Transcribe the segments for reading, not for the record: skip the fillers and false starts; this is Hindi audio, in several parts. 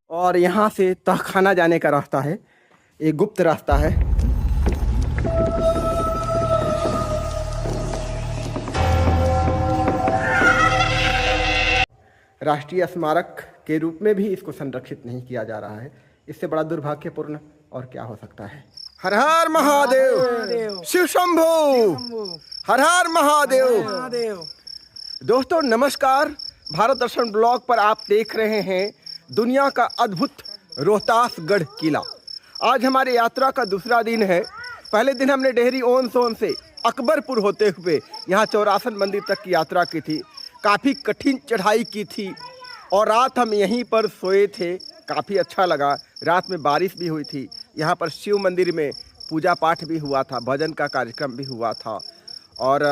और यहाँ से तहखाना जाने का रास्ता है, एक गुप्त रास्ता है। राष्ट्रीय स्मारक के रूप में भी इसको संरक्षित नहीं किया जा रहा है। इससे बड़ा दुर्भाग्यपूर्ण और क्या हो सकता है। हर हर महादेव, शिव शंभू, हर हर महादेव। दोस्तों नमस्कार, भारत दर्शन ब्लॉग पर आप देख रहे हैं दुनिया का अद्भुत रोहतासगढ़ किला। आज हमारे यात्रा का दूसरा दिन है। पहले दिन हमने डेहरी ऑन सोन से अकबरपुर होते हुए यहाँ चौरासन मंदिर तक की यात्रा की थी। काफ़ी कठिन चढ़ाई की थी और रात हम यहीं पर सोए थे। काफ़ी अच्छा लगा। रात में बारिश भी हुई थी। यहाँ पर शिव मंदिर में पूजा पाठ भी हुआ था, भजन का कार्यक्रम भी हुआ था। और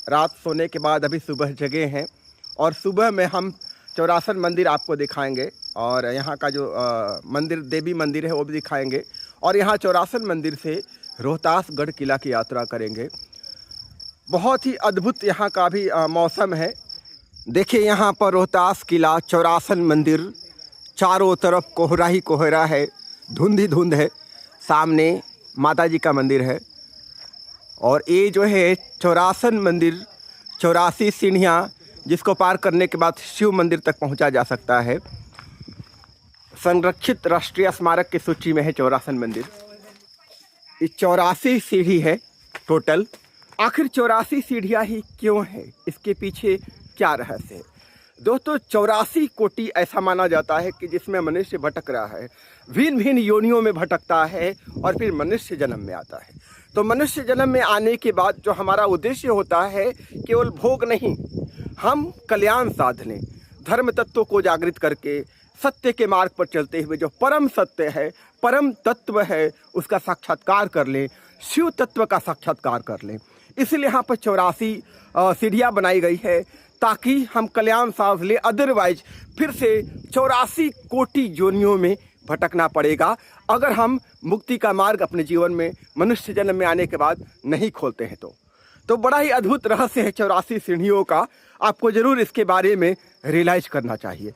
रात सोने के बाद अभी सुबह जगे हैं और सुबह में हम चौरासन मंदिर आपको दिखाएंगे और यहाँ का जो मंदिर देवी मंदिर है वो भी दिखाएंगे और यहाँ चौरासन मंदिर से रोहतासगढ़ किला की यात्रा करेंगे। बहुत ही अद्भुत यहाँ का भी मौसम है। देखिए यहाँ पर रोहतास किला, चौरासन मंदिर, चारों तरफ कोहरा ही कोहरा है, धुंध ही धुंध है। सामने माता जी का मंदिर है और ये जो है चौरासन मंदिर, 84 सीढ़ियाँ जिसको पार करने के बाद शिव मंदिर तक पहुंचा जा सकता है। संरक्षित राष्ट्रीय स्मारक की सूची में है चौरासन मंदिर। ये 84 सीढ़ी है टोटल। आखिर 84 सीढ़ियाँ ही क्यों है, इसके पीछे क्या रहस्य है? दोस्तों 84 कोटि ऐसा माना जाता है कि जिसमें मनुष्य भटक रहा है, भिन्न भिन्न योनियों में भटकता है और फिर मनुष्य जन्म में आता है। तो मनुष्य जन्म में आने के बाद जो हमारा उद्देश्य होता है केवल भोग नहीं, हम कल्याण साध लें, धर्म तत्वों को जागृत करके सत्य के मार्ग पर चलते हुए जो परम सत्य है, परम तत्व है, उसका साक्षात्कार कर लें, शिव तत्व का साक्षात्कार कर लें। इसलिए यहाँ पर 84 सीढ़ियाँ बनाई गई है ताकि हम कल्याण साध लें। अदरवाइज फिर से 84 कोटि योनियों में भटकना पड़ेगा अगर हम मुक्ति का मार्ग अपने जीवन में मनुष्य जन्म में आने के बाद नहीं खोलते हैं। तो बड़ा ही अद्भुत रहस्य है 84 सीढ़ियों का। आपको जरूर इसके बारे में रियलाइज करना चाहिए।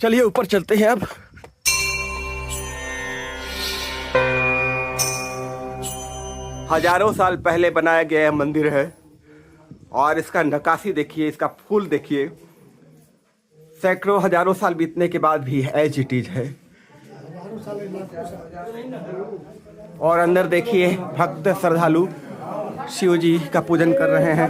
चलिए ऊपर चलते हैं। अब हजारों साल पहले बनाया गया मंदिर है और इसका नक्काशी देखिए, इसका फूल देखिए। सैकड़ों हजारों साल बीतने के बाद भी एज इट इज है। और अंदर देखिए भक्त श्रद्धालु शिव जी का पूजन कर रहे हैं।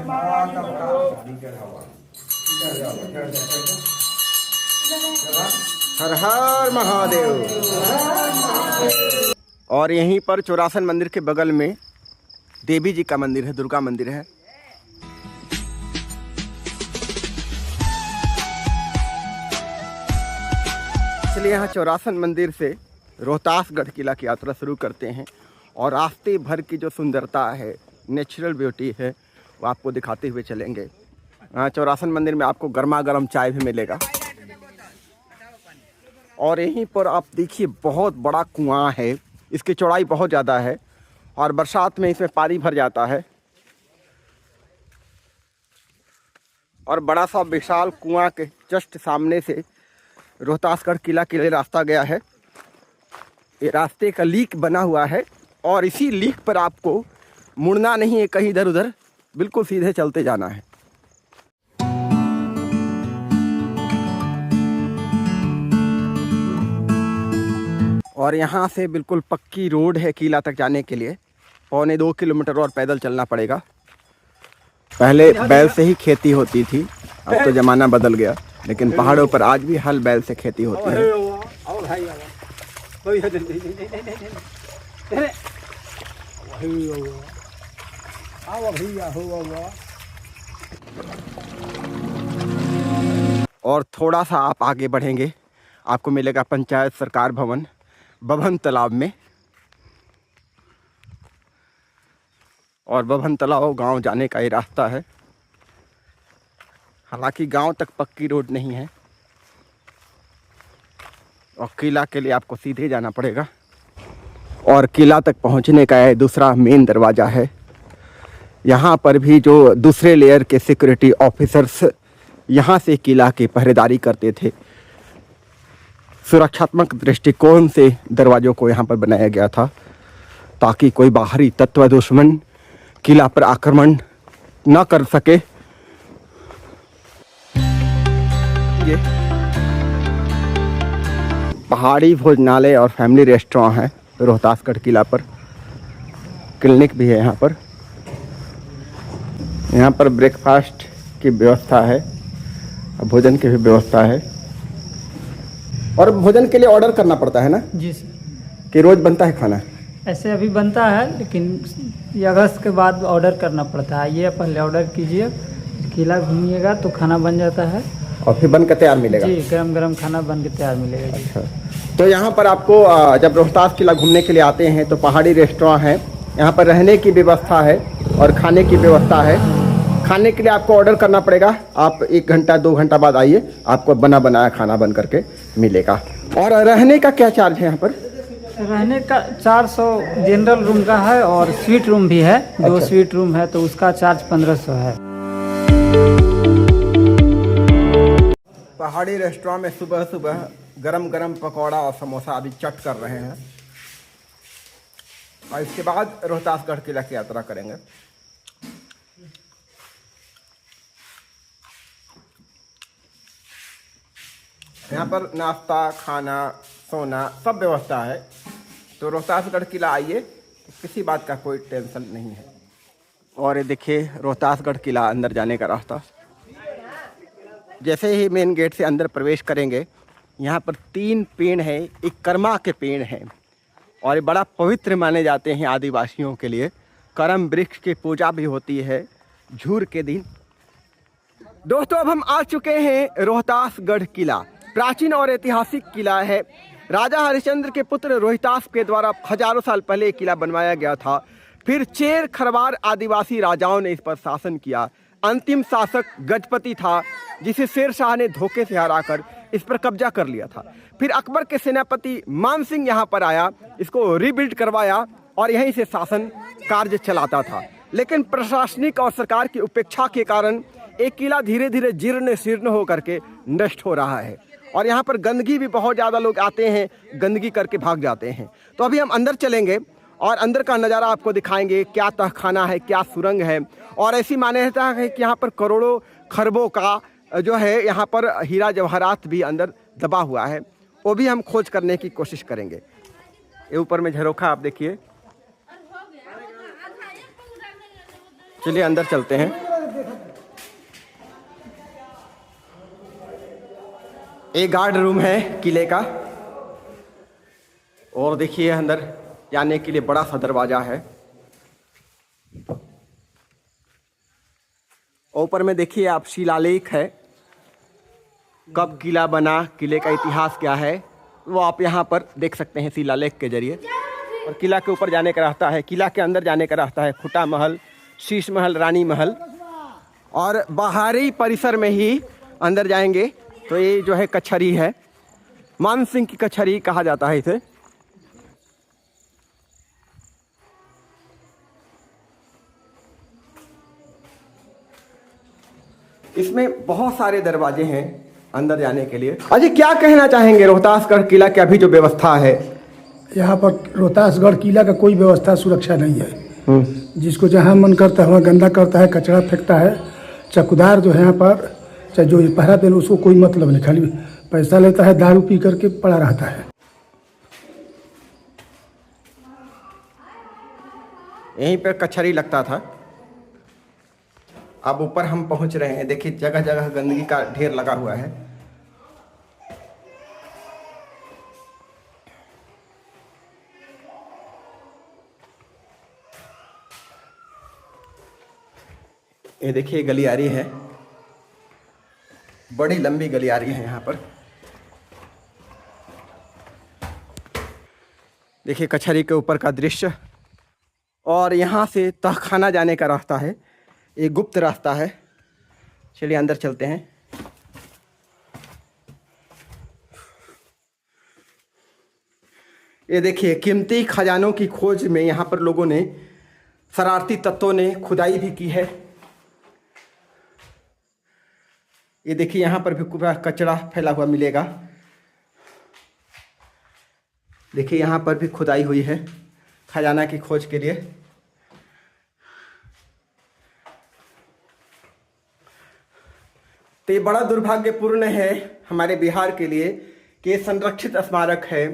हर हर महादेव। और यहीं पर चौरासन मंदिर के बगल में देवी जी का मंदिर है, दुर्गा मंदिर है। इसलिए यहाँ चौरासन मंदिर से रोहतासगढ़ किला की यात्रा शुरू करते हैं और रास्ते भर की जो सुंदरता है, नेचुरल ब्यूटी है, वो आपको दिखाते हुए चलेंगे। चौरासन मंदिर में आपको गर्मा गर्म चाय भी मिलेगा। और यहीं पर आप देखिए बहुत बड़ा कुआं है। इसकी चौड़ाई बहुत ज़्यादा है और बरसात में इसमें पानी भर जाता है। और बड़ा सा विशाल कुआं के जस्ट सामने से रोहतासगढ़ किला के लिए रास्ता गया है। ये रास्ते का लीक बना हुआ है और इसी लीक पर आपको मुड़ना नहीं है कहीं इधर उधर, बिल्कुल सीधे चलते जाना है। और यहाँ से बिल्कुल पक्की रोड है किला तक जाने के लिए। 1.25 किलोमीटर और पैदल चलना पड़ेगा। पहले बैल से ही खेती होती थी, अब तो ज़माना बदल गया, लेकिन पहाड़ों पर आज भी हल बैल से खेती होती है। और थोड़ा सा आप आगे बढ़ेंगे, आपको मिलेगा पंचायत सरकार भवन बभन तालाब में। और बभन तालाब गांव जाने का ये रास्ता है। हालांकि गांव तक पक्की रोड नहीं है। और किला के लिए आपको सीधे जाना पड़ेगा और किला तक पहुंचने का यह दूसरा मेन दरवाज़ा है। यहाँ पर भी जो दूसरे लेयर के सिक्योरिटी ऑफिसर्स यहाँ से किला की पहरेदारी करते थे। सुरक्षात्मक दृष्टिकोण से दरवाज़ों को यहाँ पर बनाया गया था ताकि कोई बाहरी तत्व दुश्मन किला पर आक्रमण न कर सके। ये पहाड़ी भोजनालय और फैमिली रेस्टोरेंट है रोहतासगढ़ किला पर। क्लिनिक भी है यहाँ पर। यहाँ पर ब्रेकफास्ट की व्यवस्था है, भोजन की भी व्यवस्था है। और भोजन के लिए ऑर्डर करना पड़ता है ना जी सर। कि रोज बनता है खाना? ऐसे अभी बनता है लेकिन ये अगस्त के बाद ऑर्डर करना पड़ता है। ये पहले ऑर्डर कीजिए, किला घूमिएगा तो खाना बन जाता है और फिर बन के तैयार मिलेगा? जी, गरम गरम खाना बन के तैयार मिलेगा। अच्छा, तो यहाँ पर आपको जब रोहतास किला घूमने के लिए आते हैं तो पहाड़ी रेस्टोरेंट है, यहाँ पर रहने की व्यवस्था है और खाने की व्यवस्था है। खाने के लिए आपको ऑर्डर करना पड़ेगा। आप 1 घंटा 2 घंटा बाद आइए, आपको बना बनाया खाना बन करके मिलेगा। और रहने का क्या चार्ज है यहाँ पर? रहने का 400 जनरल रूम का है और स्वीट रूम भी है। अच्छा। 2 स्वीट रूम है तो उसका चार्ज 1500 है। पहाड़ी रेस्टोरेंट में सुबह सुबह गरम गरम पकौड़ा और समोसा अभी चट कर रहे हैं और इसके बाद रोहतासगढ़ किला की यात्रा करेंगे। यहाँ पर नाश्ता, खाना, सोना सब व्यवस्था है। तो रोहतासगढ़ किला आइए, किसी बात का कोई टेंशन नहीं है। और ये देखिए रोहतासगढ़ किला अंदर जाने का रास्ता। जैसे ही मेन गेट से अंदर प्रवेश करेंगे, यहाँ पर 3 पेड़ हैं, एक कर्मा के पेड़ हैं और ये बड़ा पवित्र माने जाते हैं आदिवासियों के लिए। करम वृक्ष की पूजा भी होती है झूर के दिन। दोस्तों, अब हम आ चुके हैं रोहतासगढ़ किला। प्राचीन और ऐतिहासिक किला है। राजा हरिश्चंद्र के पुत्र रोहितास के द्वारा हजारों साल पहले ये किला बनवाया गया था। फिर चेर खरवार आदिवासी राजाओं ने इस पर शासन किया। अंतिम शासक गजपति था, जिसे शेर शाह ने धोखे से हराकर इस पर कब्जा कर लिया था। फिर अकबर के सेनापति मान सिंह यहाँ पर आया, इसको रीबिल्ड करवाया और यहीं से शासन कार्य चलाता था। लेकिन प्रशासनिक और सरकार की उपेक्षा के कारण एक किला धीरे धीरे जीर्ण शीर्ण होकर के नष्ट हो रहा है। और यहाँ पर गंदगी भी बहुत ज़्यादा, लोग आते हैं गंदगी करके भाग जाते हैं। तो अभी हम अंदर चलेंगे और अंदर का नज़ारा आपको दिखाएंगे। क्या तहखाना है, क्या सुरंग है। और ऐसी मान्यता है कि यहाँ पर करोड़ों खरबों का जो है यहाँ पर हीरा जवाहरात भी अंदर दबा हुआ है। वो भी हम खोज करने की कोशिश करेंगे। ये ऊपर में झरोखा आप देखिए। चलिए अंदर चलते हैं। एक गार्ड रूम है किले का और देखिए अंदर जाने के लिए बड़ा सा दरवाजा है। ऊपर में देखिए आप शिलालेख है, कब किला बना, किले का इतिहास क्या है, वो आप यहाँ पर देख सकते हैं शिलालेख के जरिए। और किला के ऊपर जाने का रास्ता है, किला के अंदर जाने का रास्ता है। खुटा महल, शीश महल, रानी महल। और बाहरी परिसर में ही अंदर जाएंगे तो ये जो है कचहरी है, मान सिंह की कचहरी कहा जाता है इसे। इसमें बहुत सारे दरवाजे हैं अंदर जाने के लिए। अजय, क्या कहना चाहेंगे रोहतासगढ़ किला की अभी जो व्यवस्था है? यहाँ पर रोहतासगढ़ किला का कोई व्यवस्था सुरक्षा नहीं है। जिसको जहाँ मन करता है वहाँ गंदा करता है, कचरा फेंकता है। चौकीदार जो है यहाँ पर, चाहे जो पहरा दे उसको कोई मतलब नहीं, खाली पैसा लेता है, दारू पी करके पड़ा रहता है। यहीं पर कचहरी लगता था। अब ऊपर हम पहुंच रहे हैं। देखिए जगह जगह गंदगी का ढेर लगा हुआ है। ये देखिए गलियारी है, बड़ी लंबी गलियारी है यहाँ पर। देखिए कचहरी के ऊपर का दृश्य। और यहाँ से तहखाना जाने का रास्ता है, एक गुप्त रास्ता है। चलिए अंदर चलते हैं। ये देखिए कीमती खजानों की खोज में यहाँ पर लोगों ने, शरारती तत्वों ने खुदाई भी की है। ये देखिए यहाँ पर भी पूरा कचरा फैला हुआ मिलेगा। देखिए यहाँ पर भी खुदाई हुई है खजाना की खोज के लिए। तो ये बड़ा दुर्भाग्यपूर्ण है हमारे बिहार के लिए कि ये संरक्षित स्मारक है,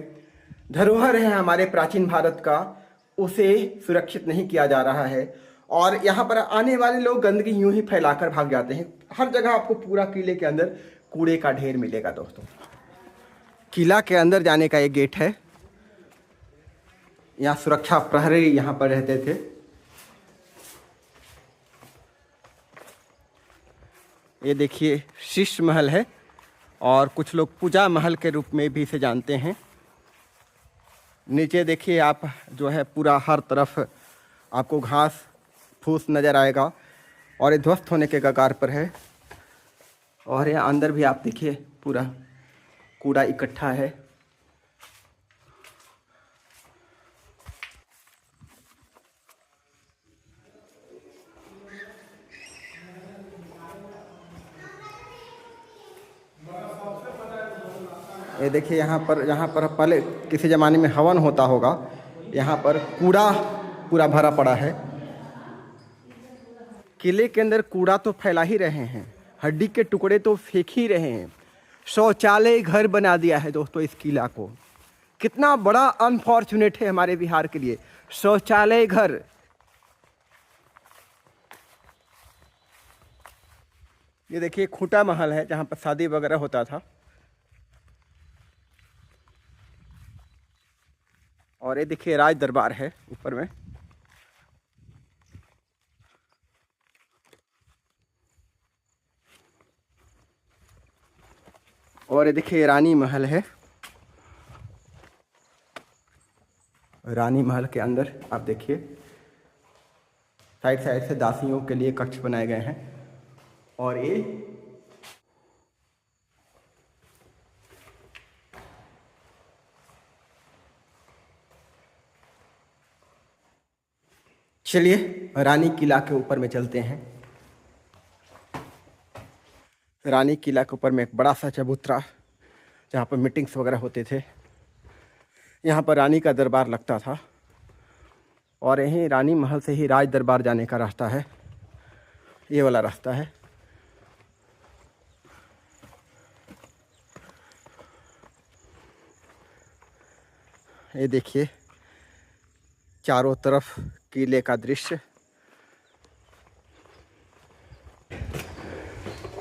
धरोहर है हमारे प्राचीन भारत का, उसे सुरक्षित नहीं किया जा रहा है। और यहाँ पर आने वाले लोग गंदगी यूं ही फैलाकर भाग जाते हैं। हर जगह आपको पूरा किले के अंदर कूड़े का ढेर मिलेगा दोस्तों। किला के अंदर जाने का ये गेट है। यहाँ सुरक्षा प्रहरी यहाँ पर रहते थे। ये देखिए शीश महल है और कुछ लोग पूजा महल के रूप में भी इसे जानते हैं। नीचे देखिए आप जो है पूरा हर तरफ आपको घास फूस नज़र आएगा और ये ध्वस्त होने के कगार पर है। और यहाँ अंदर भी आप देखिए पूरा कूड़ा इकट्ठा है। ये देखिए यहाँ पर पहले किसी ज़माने में हवन होता होगा। यहाँ पर कूड़ा पूरा भरा पड़ा है। किले के अंदर कूड़ा तो फैला ही रहे हैं, हड्डी के टुकड़े तो फेंक ही रहे हैं। शौचालय घर बना दिया है दोस्तों इस किला को। कितना बड़ा अनफॉर्चुनेट है हमारे बिहार के लिए, शौचालय घर। ये देखिए खूंटा महल है जहाँ पर शादी वगैरह होता था। और ये देखिए राज दरबार है ऊपर में। और ये देखिए रानी महल है। रानी महल के अंदर आप देखिए साइड साइड से दासियों के लिए कक्ष बनाए गए हैं। और ये चलिए रानी किला के ऊपर में चलते हैं। रानी किला के ऊपर में एक बड़ा सा चबूतरा जहाँ पर मीटिंग्स वगैरह होते थे। यहाँ पर रानी का दरबार लगता था। और यहीं रानी महल से ही राज दरबार जाने का रास्ता है, ये वाला रास्ता है। ये देखिए चारों तरफ किले का दृश्य।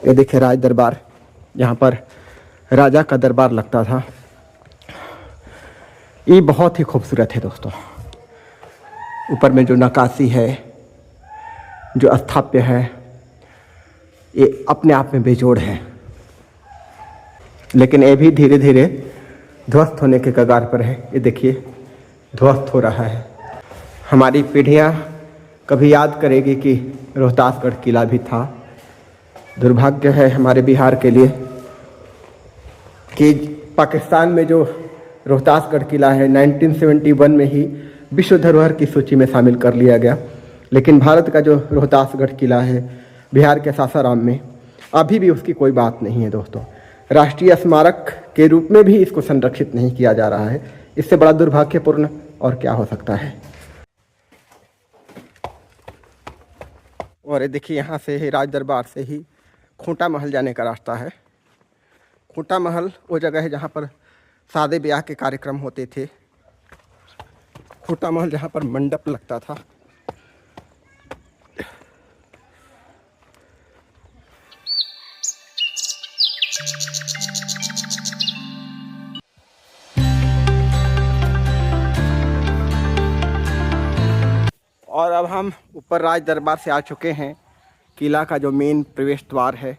ये देखिए राज दरबार, यहाँ पर राजा का दरबार लगता था। ये बहुत ही खूबसूरत है दोस्तों। ऊपर में जो नक्काशी है, जो स्थापत्य है, ये अपने आप में बेजोड़ है। लेकिन ये भी धीरे धीरे ध्वस्त होने के कगार पर है। ये देखिए ध्वस्त हो रहा है। हमारी पीढ़ियाँ कभी याद करेगी कि रोहतासगढ़ किला भी था। दुर्भाग्य है हमारे बिहार के लिए कि पाकिस्तान में जो रोहतासगढ़ किला है 1971 में ही विश्व धरोहर की सूची में शामिल कर लिया गया। लेकिन भारत का जो रोहतासगढ़ किला है बिहार के सासाराम में, अभी भी उसकी कोई बात नहीं है दोस्तों। राष्ट्रीय स्मारक के रूप में भी इसको संरक्षित नहीं किया जा रहा है। इससे बड़ा दुर्भाग्यपूर्ण और क्या हो सकता है। और ये देखिए यहाँ से ही राज दरबार से ही खूंटा महल जाने का रास्ता है। खूंटा महल वो जगह है जहाँ पर शादी ब्याह के कार्यक्रम होते थे। खूंटा महल जहाँ पर मंडप लगता था। और अब हम ऊपर राज दरबार से आ चुके हैं। किला का जो मेन प्रवेश द्वार है